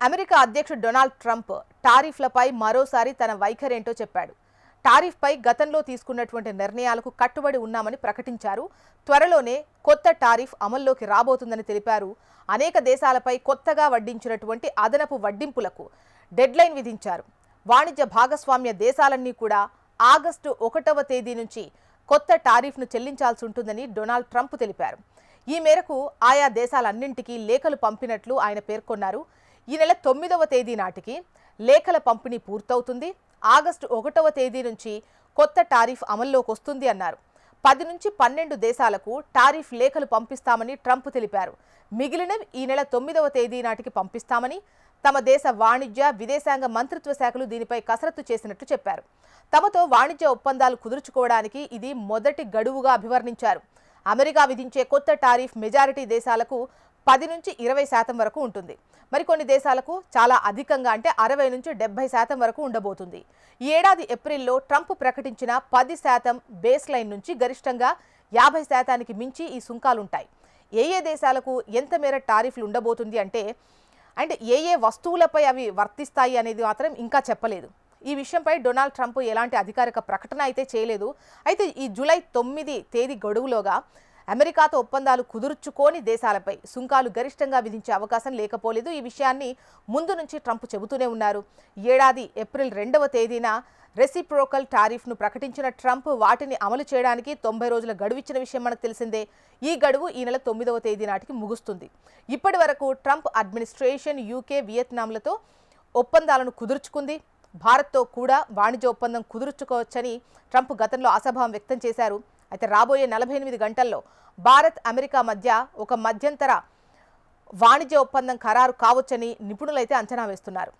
America అధ్యక్షుడు Donald Trump టారిఫ్లపై మరోసారి తన వైఖరేంటో చెప్పాడు. టారిఫ్పై గతంలో తీసుకున్నటువంటి నిర్ణయాలకు కట్టుబడి ఉన్నామని ప్రకటించారు. త్వరలోనే కొత్త టారిఫ్ అమల్లోకి రాబోతుందని తెలిపారు. అనేక దేశాలపై కొత్తగా వడ్డించినటువంటి అదనపు వడ్డింపులకు డెడ్లైన్ విధించారు. వాణిజ్య భాగస్వామ్య దేశాలన్నీ కూడా ఆగస్టు 1వ తేదీ నుంచి కొత్త టారిఫ్ను చెల్లించాల్సి ఉంటుందని డొనాల్డ్ ట్రంప్ తెలిపారు. ఈ మేరకు ఆయా దేశాలన్నింటికీ లేఖలు పంపినట్లు ఆయన పేర్కొన్నారు. ఈ నెల 9వ తేదీ నాటికి లేఖల పంపిణీ పూర్తవుతుంది. ఆగస్టు 1వ తేదీ నుంచి కొత్త టారిఫ్ అమల్లోకి వస్తుంది అన్నారు. 10 నుంచి 12 దేశాలకు టారిఫ్ లేఖలు పంపిస్తామని ట్రంప్ తెలిపారు. మిగిలినవి ఈ నెల 9వ తేదీ నాటికి పంపిస్తామని తమ దేశ వాణిజ్య విదేశాంగ మంత్రిత్వ శాఖలు దీనిపై కసరత్తు చేసినట్లు చెప్పారు. తమతో వాణిజ్య ఒప్పందాలు కుదుర్చుకోవడానికి ఇది మొదటి గడువుగా అభివర్ణించారు. అమెరికా విధించే కొత్త టారిఫ్ మెజారిటీ దేశాలకు 10 నుంచి 20% వరకు ఉంటుంది. మరికొన్ని దేశాలకు చాలా అధికంగా అంటే 60 నుంచి 70% వరకు ఉండబోతుంది. ఈ ఏడాది ఏప్రిల్లో ట్రంప్ ప్రకటించిన 10% బేస్ లైన్ నుంచి గరిష్టంగా 50%కి మించి ఈ సుంకాలుంటాయి. ఏ దేశాలకు ఎంత మేర టారిఫ్లు ఉండబోతుంది అంటే ఏ వస్తువులపై అవి వర్తిస్తాయి అనేది మాత్రం ఇంకా చెప్పలేదు. ఈ విషయంపై డొనాల్డ్ ట్రంప్ ఎలాంటి అధికారిక ప్రకటన అయితే చేయలేదు. అయితే ఈ జూలై 9 తేదీ గడువులోగా అమెరికాతో ఒప్పందాలు కుదుర్చుకోని దేశాలపై సుంకాలు గరిష్టంగా విధించే అవకాశం లేకపోలేదు. ఈ విషయాన్ని ముందు నుంచి ట్రంప్ చెబుతూనే ఉన్నారు. ఏడాది ఏప్రిల్ 2వ తేదీన రెసిప్రోకల్ టారిఫ్ను ప్రకటించిన ట్రంప్ వాటిని అమలు చేయడానికి 90 రోజుల గడువు ఇచ్చిన విషయం మనకు తెలిసిందే. ఈ గడువు ఈ నెల 9వ తేదీ నాటికి ముగుస్తుంది. ఇప్పటి వరకు ట్రంప్ అడ్మినిస్ట్రేషన్ యూకే, వియత్నాంలతో ఒప్పందాలను కుదుర్చుకుంది. భారత్తో కూడా వాణిజ్య ఒప్పందం కుదుర్చుకోవచ్చని ట్రంప్ గతంలో ఆశాభావం వ్యక్తం చేశారు. అయితే రాబోయే 48 గంటల్లో భారత్, అమెరికా మధ్య ఒక మధ్యంతర వాణిజ్య ఒప్పందం ఖరారు కావచ్చని నిపుణులైతే అంచనా వేస్తున్నారు.